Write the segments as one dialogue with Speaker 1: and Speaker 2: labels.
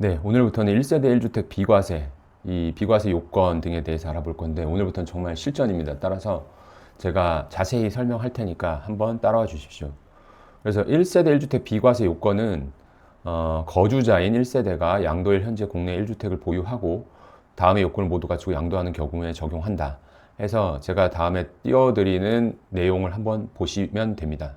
Speaker 1: 네, 오늘부터는 1세대 1주택 비과세, 이 비과세 요건 등에 대해서 알아볼 건데 오늘부터는 정말 실전입니다. 따라서 제가 자세히 설명할 테니까 한번 따라와 주십시오. 그래서 1세대 1주택 비과세 요건은 거주자인 1세대가 양도일 현재 국내 1주택을 보유하고 다음의 요건을 모두 갖추고 양도하는 경우에 적용한다. 해서 제가 다음에 띄워드리는 내용을 한번 보시면 됩니다.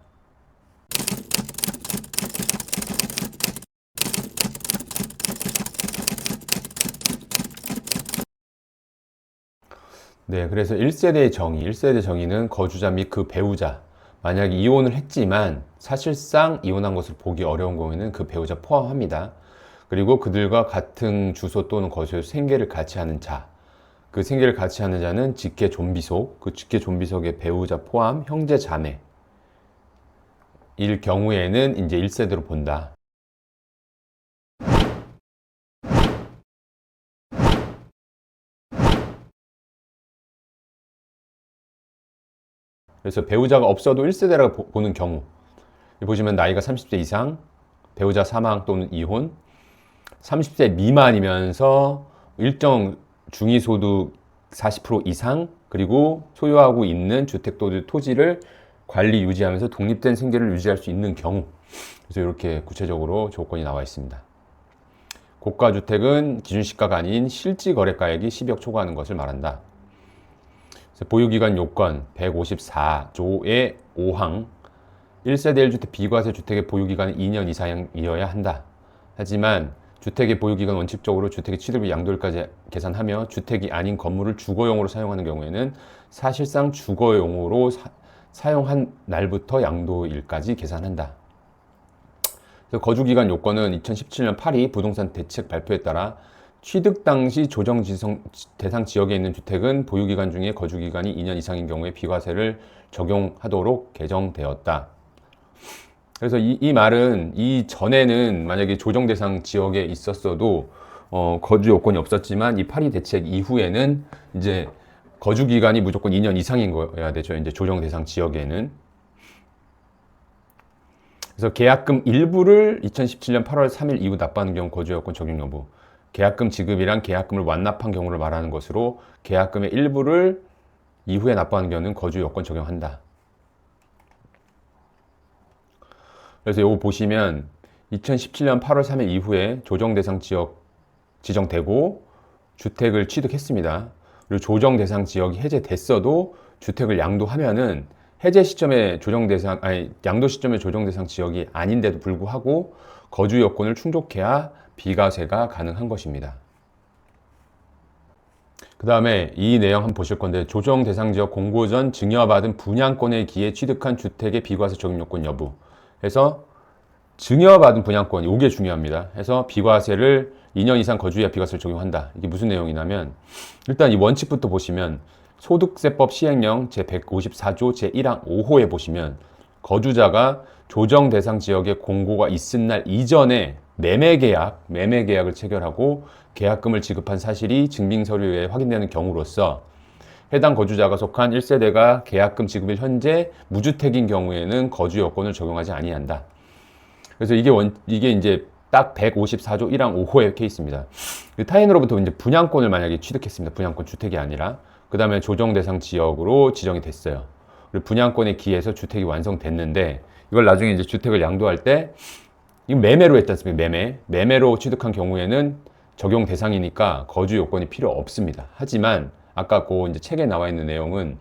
Speaker 1: 네, 그래서 1세대의 정의, 1세대 정의는 거주자 및 그 배우자, 만약에 이혼을 했지만 사실상 이혼한 것을 보기 어려운 경우에는 그 배우자 포함합니다. 그리고 그들과 같은 주소 또는 거주에서 생계를 같이 하는 자, 그 생계를 같이 하는 자는 직계 존비속, 그 직계 존비속의 배우자 포함 형제 자매 일 경우에는 이제 1세대로 본다. 그래서 배우자가 없어도 1세대라고 보는 경우, 보시면 나이가 30세 이상, 배우자 사망 또는 이혼, 30세 미만이면서 일정 중위소득 40% 이상, 그리고 소유하고 있는 주택 또는 토지를 관리 유지하면서 독립된 생계를 유지할 수 있는 경우. 그래서 이렇게 구체적으로 조건이 나와 있습니다. 고가주택은 기준시가가 아닌 실지거래가액이 10억 초과하는 것을 말한다. 보유기간 요건 154조의 5항 1세대 1주택 비과세 주택의 보유기간은 2년 이상이어야 한다. 하지만 주택의 보유기간 원칙적으로 주택의 취득비 양도일까지 계산하며 주택이 아닌 건물을 주거용으로 사용하는 경우에는 사실상 주거용으로 사용한 날부터 양도일까지 계산한다. 거주기간 요건은 2017년 8위 부동산 대책 발표에 따라 취득 당시 조정 대상 지역에 있는 주택은 보유기간 중에 거주기간이 2년 이상인 경우에 비과세를 적용하도록 개정되었다. 그래서 이 말은 이전에는 만약에 조정 대상 지역에 있었어도 거주 요건이 없었지만 이 8위 대책 이후에는 이제 거주기간이 무조건 2년 이상인 거여야 되죠. 이제 조정 대상 지역에는. 그래서 계약금 일부를 2017년 8월 3일 이후 납부하는 경우 거주 요건 적용 여부. 계약금 지급이란 계약금을 완납한 경우를 말하는 것으로 계약금의 일부를 이후에 납부하는 경우는 거주 요건 적용한다. 그래서 이거 보시면 2017년 8월 3일 이후에 조정 대상 지역 지정되고 주택을 취득했습니다. 그리고 조정 대상 지역이 해제됐어도 주택을 양도하면은 해제 시점에 양도 시점에 조정 대상 지역이 아닌데도 불구하고 거주 요건을 충족해야 비과세가 가능한 것입니다. 그 다음에 이 내용 한번 보실 건데 조정 대상 지역 공고 전 증여받은 분양권에 기해 취득한 주택의 비과세 적용 요건 여부 해서 증여받은 분양권, 이게 중요합니다. 해서 비과세를 2년 이상 거주해야 비과세를 적용한다. 이게 무슨 내용이냐면 일단 이 원칙부터 보시면 소득세법 시행령 제154조 제1항 5호에 보시면 거주자가 조정 대상 지역에 공고가 있은 날 이전에 매매계약을 체결하고 계약금을 지급한 사실이 증빙서류에 확인되는 경우로서 해당 거주자가 속한 1세대가 계약금 지급일 현재 무주택인 경우에는 거주 요건을 적용하지 아니한다. 그래서 이게 이제 딱 154조 1항 5호의 케이스입니다. 타인으로부터 이제 분양권을 만약에 취득했습니다. 분양권 주택이 아니라. 그 다음에 조정 대상 지역으로 지정이 됐어요. 그리고 분양권에 기해서 주택이 완성됐는데 이걸 나중에 이제 주택을 양도할 때 이거 매매로 했지 않습니까? 매매로 취득한 경우에는 적용 대상이니까 거주 요건이 필요 없습니다. 하지만 아까 그 이제 책에 나와 있는 내용은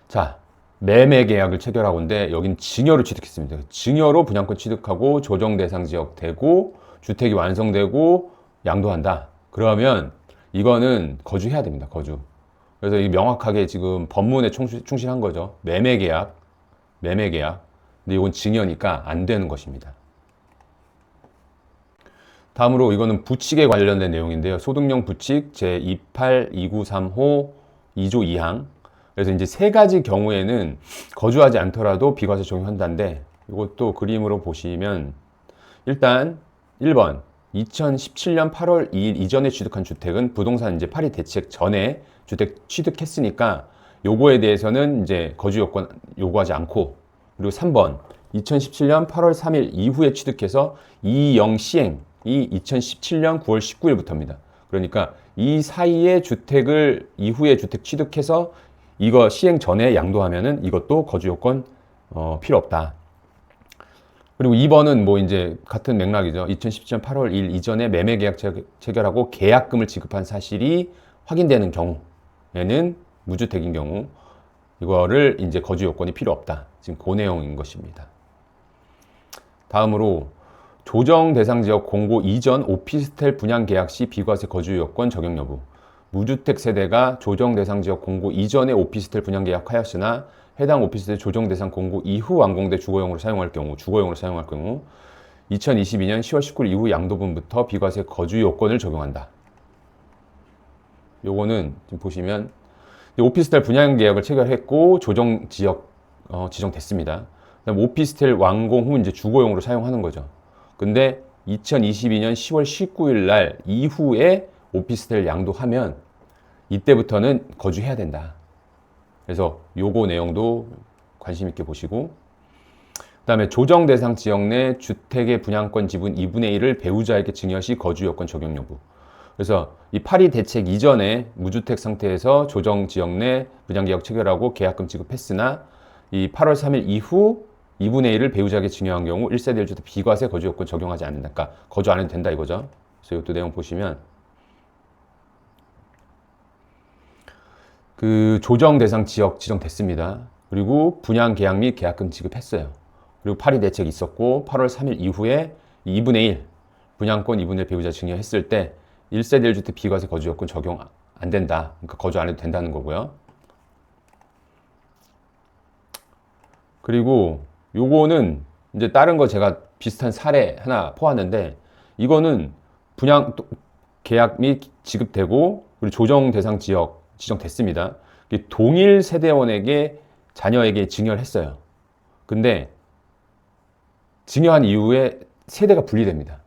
Speaker 1: 자, 매매 계약을 체결하고인데 여긴 증여로 취득했습니다. 증여로 분양권 취득하고 조정 대상 지역 되고 주택이 완성되고 양도한다. 그러면 이거는 거주해야 됩니다. 거주. 그래서 이 명확하게 지금 법문에 충실한 거죠. 매매 계약. 근데 이건 증여니까 안 되는 것입니다. 다음으로 이거는 부칙에 관련된 내용인데요. 소득령 부칙 제28293호 2조 2항. 그래서 이제 세 가지 경우에는 거주하지 않더라도 비과세 적용한다는데 이것도 그림으로 보시면 일단 1번 2017년 8월 2일 이전에 취득한 주택은 부동산 이제 8위 대책 전에 주택 취득했으니까 요거에 대해서는 이제 거주 요건 요구하지 않고, 그리고 3번 2017년 8월 3일 이후에 취득해서 이영 시행 2017년 9월 19일부터입니다. 그러니까 이 사이에 주택을 이후에 주택 취득해서 이거 시행 전에 양도하면은 이것도 거주 요건 필요 없다. 그리고 2번은 뭐 이제 같은 맥락이죠. 2017년 8월 1일 이전에 매매 계약 체결하고 계약금을 지급한 사실이 확인되는 경우에는 무주택인 경우 이거를 이제 거주 요건이 필요 없다. 지금 그 내용인 것입니다. 다음으로 조정 대상 지역 공고 이전 오피스텔 분양 계약 시 비과세 거주 요건 적용 여부. 무주택 세대가 조정 대상 지역 공고 이전에 오피스텔 분양 계약하였으나 해당 오피스텔 조정 대상 공고 이후 완공돼 주거용으로 사용할 경우 2022년 10월 19일 이후 양도분부터 비과세 거주 요건을 적용한다. 요거는 지금 보시면 오피스텔 분양 계약을 체결했고 조정 지역 지정됐습니다. 그다음 오피스텔 완공 후 이제 주거용으로 사용하는 거죠. 근데 2022년 10월 19일 날 이후에 오피스텔 양도하면 이때부터는 거주해야 된다. 그래서 요거 내용도 관심 있게 보시고, 그 다음에 조정 대상 지역 내 주택의 분양권 지분 2분의 1을 배우자에게 증여 시 거주 요건 적용 여부. 그래서 이 파리 대책 이전에 무주택 상태에서 조정 지역 내 분양계약 체결하고 계약금 지급했으나 이 8월 3일 이후 2분의 1을 배우자에게 증여한 경우 1세대 1주택 비과세 거주 요건 적용하지 않는다. 그러니까 거주 안 해도 된다 이거죠. 그래서 이것도 내용 보시면 그 조정 대상 지역 지정됐습니다. 그리고 분양 계약 및 계약금 지급했어요. 그리고 파리 대책이 있었고 8월 3일 이후에 2분의 1 분양권 2분의 1 배우자 증여했을 때 1세대 1주택 비과세 거주 요건 적용 안 된다. 그러니까 거주 안 해도 된다는 거고요. 그리고 요거는 이제 다른 거 제가 비슷한 사례 하나 포함했는데 이거는 분양 계약 및 지급되고 그리고 조정 대상 지역 지정됐습니다. 동일 세대원에게 자녀에게 증여를 했어요. 근데 증여한 이후에 세대가 분리됩니다.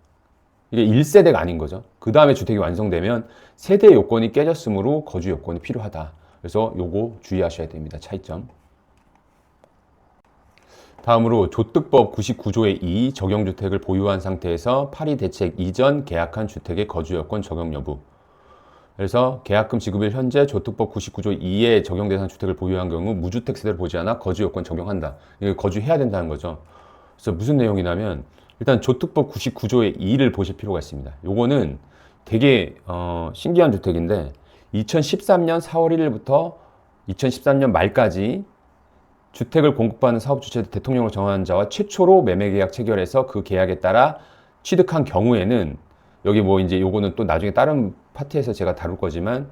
Speaker 1: 이게 1세대가 아닌 거죠. 그 다음에 주택이 완성되면 세대 요건이 깨졌으므로 거주 요건이 필요하다. 그래서 요거 주의하셔야 됩니다. 차이점. 다음으로 조특법 99조의 2 적용주택을 보유한 상태에서 파리 대책 이전 계약한 주택의 거주 요건 적용 여부. 그래서 계약금 지급일 현재 조특법 99조 2의 적용 대상 주택을 보유한 경우 무주택 세대를 보지 않아 거주 요건 적용한다. 이거 거주해야 된다는 거죠. 그래서 무슨 내용이냐면 일단 조특법 99조의 2를 보실 필요가 있습니다. 요거는 되게 신기한 주택인데 2013년 4월 1일부터 2013년 말까지 주택을 공급받는 사업 주체 대통령으로 정하는 자와 최초로 매매 계약 체결해서 그 계약에 따라 취득한 경우에는 여기 뭐 이제 요거는 또 나중에 다른 파트에서 제가 다룰 거지만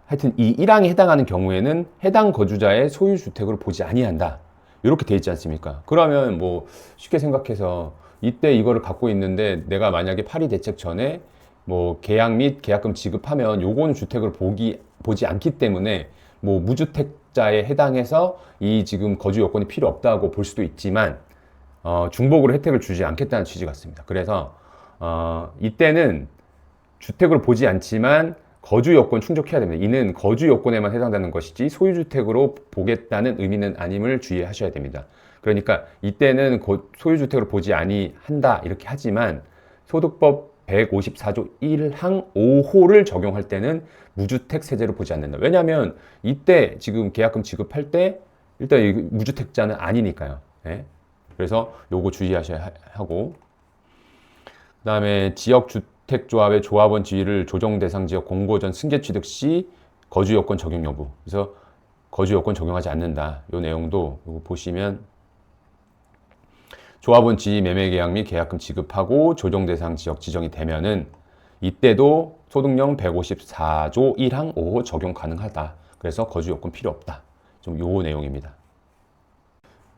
Speaker 1: 하여튼 이 1항에 해당하는 경우에는 해당 거주자의 소유 주택으로 보지 아니한다. 이렇게 돼 있지 않습니까? 그러면 뭐 쉽게 생각해서 이때 이거를 갖고 있는데 내가 만약에 파리 대책 전에 뭐 계약 및 계약금 지급하면 요거는 주택을 보지 않기 때문에 뭐 무주택자에 해당해서 이 지금 거주 요건이 필요 없다고 볼 수도 있지만 중복으로 혜택을 주지 않겠다는 취지 같습니다. 그래서 이때는 주택으로 보지 않지만 거주 요건 충족해야 됩니다. 이는 거주 요건에만 해당되는 것이지 소유주택으로 보겠다는 의미는 아님을 주의하셔야 됩니다. 그러니까 이때는 소유주택으로 보지 아니한다 이렇게 하지만 소득법 154조 1항 5호를 적용할 때는 무주택 세제로 보지 않는다. 왜냐하면 이때 지금 계약금 지급할 때 일단 무주택자는 아니니까요. 네? 그래서 요거 주의하셔야 하고, 그 다음에 지역주택조합의 조합원 지위를 조정 대상 지역 공고 전 승계 취득 시 거주 요건 적용 여부. 그래서 거주 요건 적용하지 않는다. 요 내용도 요거 보시면 조합원 지위 매매 계약 및 계약금 지급하고 조정 대상 지역 지정이 되면은 이때도 소득령 154조 1항 5호 적용 가능하다. 그래서 거주 요건 필요 없다. 좀 요 내용입니다.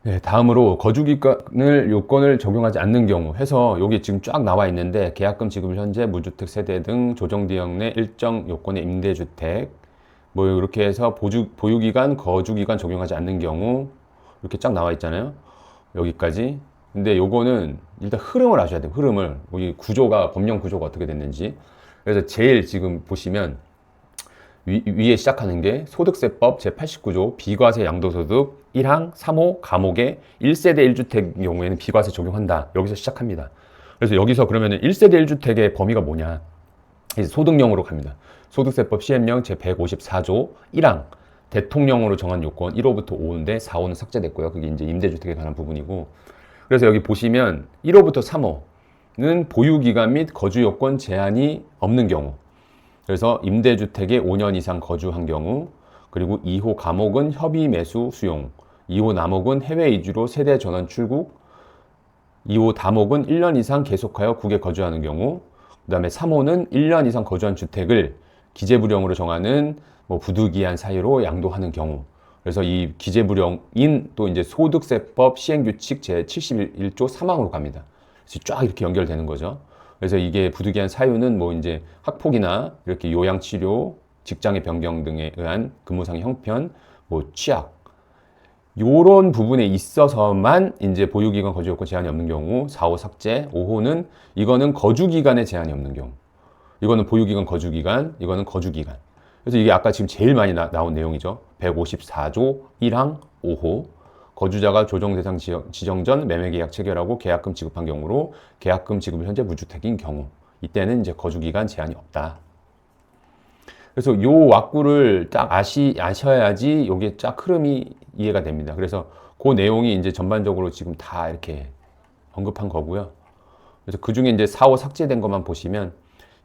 Speaker 1: 네, 다음으로 거주기간을 요건을 적용하지 않는 경우 해서 여기 지금 쫙 나와 있는데 계약금 지급일 현재 무주택 세대 등 조정지역 내 일정 요건의 임대주택 뭐 이렇게 해서 보유기간, 거주기간 적용하지 않는 경우 이렇게 쫙 나와 있잖아요. 여기까지. 근데 요거는 일단 흐름을 아셔야 돼요. 흐름을. 여기 구조가, 법령 구조가 어떻게 됐는지. 그래서 제일 지금 보시면 위에 시작하는 게 소득세법 제89조 비과세 양도소득 1항 3호 감옥에 1세대 1주택 경우에는 비과세 적용한다. 여기서 시작합니다. 그래서 여기서 그러면은 1세대 1주택의 범위가 뭐냐? 이제 소득령으로 갑니다. 소득세법 시행령 제154조 1항 대통령으로 정한 요건 1호부터 5호인데 4호는 삭제됐고요. 그게 이제 임대주택에 관한 부분이고. 그래서 여기 보시면 1호부터 3호는 보유기간 및 거주요건 제한이 없는 경우. 그래서 임대주택에 5년 이상 거주한 경우, 그리고 2호 감옥은 협의 매수 수용, 2호 남옥은 해외 이주로 세대 전원 출국, 2호 다목은 1년 이상 계속하여 국에 거주하는 경우, 그 다음에 3호는 1년 이상 거주한 주택을 기재부령으로 정하는 뭐 부득이한 사유로 양도하는 경우. 그래서 이 기재부령인 또 이제 소득세법 시행규칙 제71조 3항으로 갑니다. 그래서 쫙 이렇게 연결되는 거죠. 그래서 이게 부득이한 사유는 뭐 이제 학폭이나 이렇게 요양치료, 직장의 변경 등에 의한 근무상의 형편, 뭐 취약, 요런 부분에 있어서만 이제 보유기간 거주요건 제한이 없는 경우 4호 삭제, 5호는 이거는 거주기간에 제한이 없는 경우. 이거는 보유기간, 거주기간, 이거는 거주기간. 그래서 이게 아까 지금 제일 많이 나온 내용이죠. 154조 1항 5호. 거주자가 조정 대상 지정 전 매매계약 체결하고 계약금 지급한 경우로 계약금 지급을 현재 무주택인 경우. 이때는 이제 거주기간 제한이 없다. 그래서 요 왁구를 딱 아셔야지 요게 쫙 흐름이 이해가 됩니다. 그래서 그 내용이 이제 전반적으로 지금 다 이렇게 언급한 거고요. 그래서 그 중에 이제 4호 삭제된 것만 보시면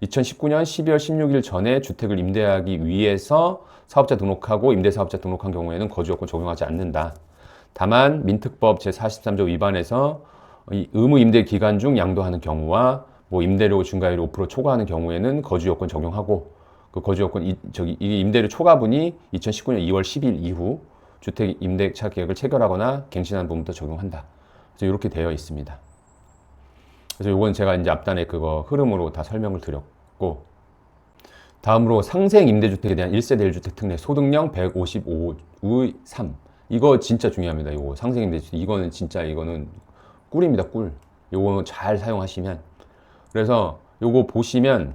Speaker 1: 2019년 12월 16일 전에 주택을 임대하기 위해서 사업자 등록하고 임대사업자 등록한 경우에는 거주요건 적용하지 않는다. 다만 민특법 제43조 위반해서 이 의무 임대 기간 중 양도하는 경우와 뭐 임대료 중과율 5% 초과하는 경우에는 거주요건 적용하고 그 거주요건 이 임대료 초과분이 2019년 2월 10일 이후 주택 임대차 계약을 체결하거나 갱신한 부분부터 적용한다. 그래서 이렇게 되어 있습니다. 그래서 요건 제가 이제 앞단에 그거 흐름으로 다 설명을 드렸고, 다음으로 상생 임대주택에 대한 1세대 1주택 특례 소득령 155의 3. 이거 진짜 중요합니다. 요거 상생 임대주택 이거는 진짜 이거는 꿀입니다. 꿀. 요거 잘 사용하시면. 그래서 요거 보시면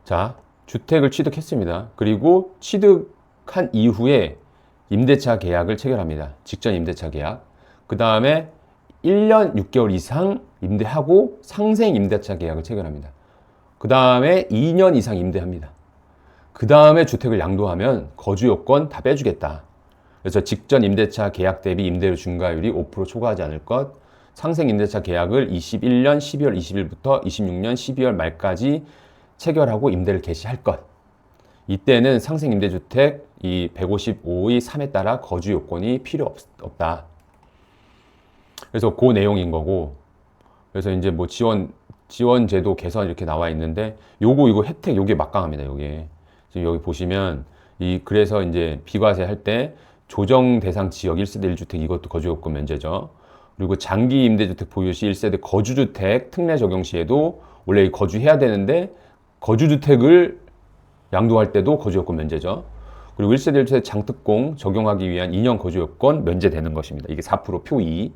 Speaker 1: 자, 주택을 취득했습니다. 그리고 취득한 이후에 임대차 계약을 체결합니다. 직전 임대차 계약. 그 다음에 1년 6개월 이상 임대하고 상생 임대차 계약을 체결합니다. 그 다음에 2년 이상 임대합니다. 그 다음에 주택을 양도하면 거주요건 다 빼주겠다. 그래서 직전 임대차 계약 대비 임대료 중과율이 5% 초과하지 않을 것, 상생 임대차 계약을 21년 12월 20일부터 26년 12월 말까지 체결하고 임대를 개시할 것. 이때는 상생 임대주택 이 155의 3에 따라 거주 요건이 필요 없다. 그래서 그 내용인 거고. 그래서 이제 뭐 지원 제도 개선 이렇게 나와 있는데 이거 혜택 요게 막강합니다. 요게. 지금 여기 보시면 그래서 이제 비과세 할 때 조정 대상 지역 1세대 1주택 이것도 거주 요건 면제죠. 그리고 장기 임대주택 보유 시 1세대 거주주택 특례 적용 시에도 원래 거주해야 되는데 거주주택을 양도할 때도 거주요건 면제죠. 그리고 1세대 1주택 장특공 적용하기 위한 2년 거주요건 면제되는 것입니다. 이게 4% 표2.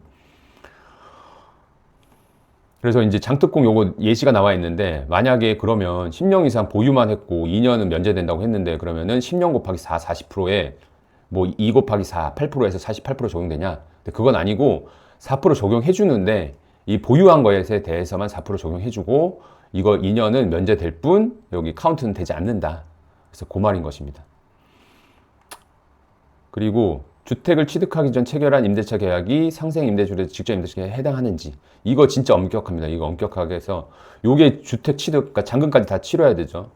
Speaker 1: 그래서 이제 장특공 요거 예시가 나와 있는데 만약에 그러면 10년 이상 보유만 했고 2년은 면제된다고 했는데 그러면은 10년 곱하기 4, 40%에 뭐 2 곱하기 4, 8%에서 48% 적용되냐? 근데 그건 아니고 4% 적용해 주는데 이 보유한 것에 대해서만 4% 적용해 주고 이거 2년은 면제될 뿐 여기 카운트는 되지 않는다. 그래서 그 말인 것입니다. 그리고 주택을 취득하기 전 체결한 임대차 계약이 상생 임대주택 직전 임대차 계약에 해당하는지 이거 진짜 엄격합니다. 이거 엄격하게 해서 요게 주택 취득, 그러니까 잔금까지 다 치러야 되죠.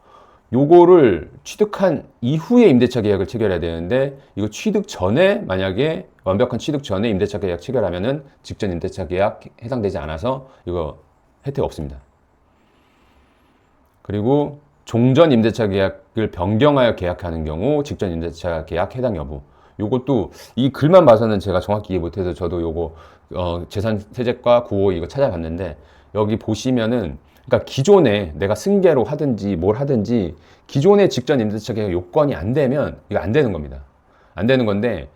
Speaker 1: 요거를 취득한 이후에 임대차 계약을 체결해야 되는데 이거 취득 전에 만약에 완벽한 취득 전에 임대차 계약 체결하면은 직전 임대차 계약 해당되지 않아서 이거 혜택 없습니다. 그리고 종전 임대차 계약을 변경하여 계약하는 경우 직전 임대차 계약 해당 여부. 요것도 이 글만 봐서는 제가 정확히 이해 못해서 저도 요거 재산세제과 9호 이거 찾아봤는데 여기 보시면은 그러니까 기존에 내가 승계로 하든지 뭘 하든지 기존의 직전 임대차 계약 요건이 안 되면 이거 안 되는 겁니다. 안 되는 건데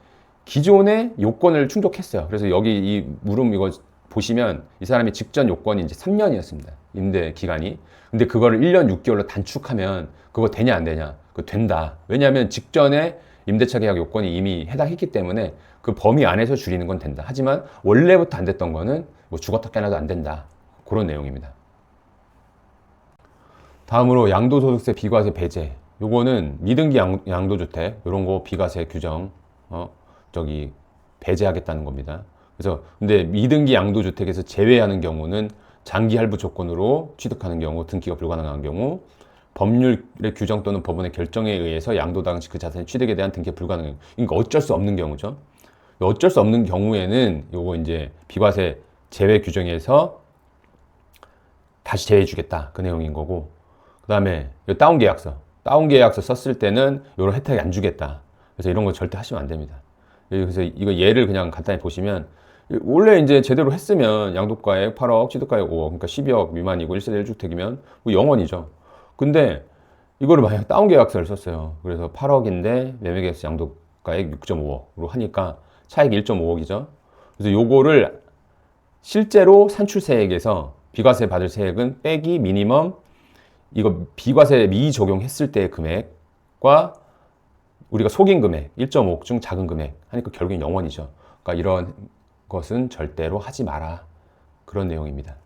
Speaker 1: 기존의 요건을 충족했어요. 그래서 여기 이 물음 이거 보시면 이 사람이 직전 요건이 이제 3년이었습니다. 임대 기간이. 근데 그거를 1년 6개월로 단축하면 그거 되냐 안 되냐? 그거 된다. 왜냐하면 직전에 임대차 계약 요건이 이미 해당했기 때문에 그 범위 안에서 줄이는 건 된다. 하지만 원래부터 안 됐던 거는 뭐 죽었다 깨나도 안 된다. 그런 내용입니다. 다음으로 양도소득세 비과세 배제. 요거는 미등기 양도주택 이런 거 비과세 규정 배제하겠다는 겁니다. 그래서 근데 미등기 양도주택에서 제외하는 경우는 장기 할부 조건으로 취득하는 경우, 등기가 불가능한 경우, 법률의 규정 또는 법원의 결정에 의해서 양도 당시 그 자산 취득에 대한 등기가 불가능한 경우. 그러니까 어쩔 수 없는 경우죠. 어쩔 수 없는 경우에는 요거 이제 비과세 제외 규정에서 다시 제외해 주겠다. 그 내용인 거고. 그다음에 다운 계약서 썼을 때는 요런 혜택이 안 주겠다. 그래서 이런 거 절대 하시면 안 됩니다. 그래서 이거 예를 그냥 간단히 보시면 원래 이제 제대로 했으면 양도가액 8억, 취득가액 5억, 그러니까 12억 미만이고 1세대 1주택이면 뭐 0원이죠. 근데 이거를 만약 다운 계약서를 썼어요. 그래서 8억인데 매매계약서 양도가액 6.5억으로 하니까 차익이 1.5억이죠. 그래서 요거를 실제로 산출세액에서 비과세 받을 세액은 빼기 미니멈 이거 비과세 미적용했을 때의 금액과 우리가 속인 금액 1.5억 중 작은 금액 하니까 결국엔 0원이죠. 그러니까 이런 것은 절대로 하지 마라. 그런 내용입니다.